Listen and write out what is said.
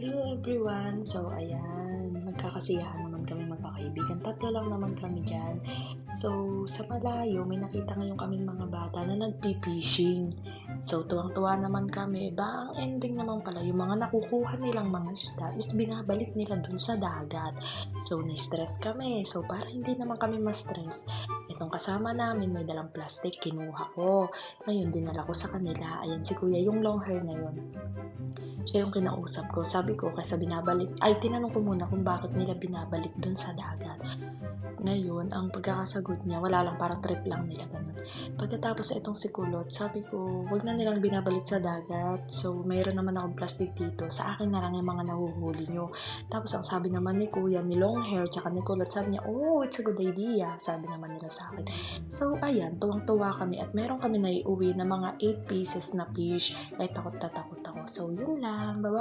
Hello everyone! So ayan, nagkakasiyahan naman kami magkakaibigan. Tatlo lang naman kami dyan. So sa malayo, may nakita ngayon kaming mga bata na nagpi-fishing. So tuwang-tuwa naman kami. Ang ending naman pala, yung mga nakukuha nilang mga isda is binabalik nila dun sa dagat. So na-stress kami. So para hindi naman kami ma-stress, itong kasama namin may dalang plastic, kinuha ko. Ngayon dinala ko sa kanila. Ayan si kuya, yung long hair na yun. Siya yung kinausap ko. Sabi ko, kasi tinanong ko muna kung bakit nila binabalik dun sa dagat. Ngayon, ang pagkakasagot niya, wala lang, parang trip lang nila, ganun. Pagkatapos itong si Kulot, sabi ko, wag na nilang binabalik sa dagat. So, mayroon naman akong plastic dito. Sa akin na lang yung mga nahuhuli nyo. Tapos, ang sabi naman ni Kuya, ni Long Hair, tsaka ni Kulot, sabi niya, oh, it's a good idea. Sabi naman nila sa akin. So, ayan, tuwang-tuwa kami at meron kami naiuwi na mga 8 pieces na fish. Ay, takot na takot ako. So, yun lang. Bye-bye.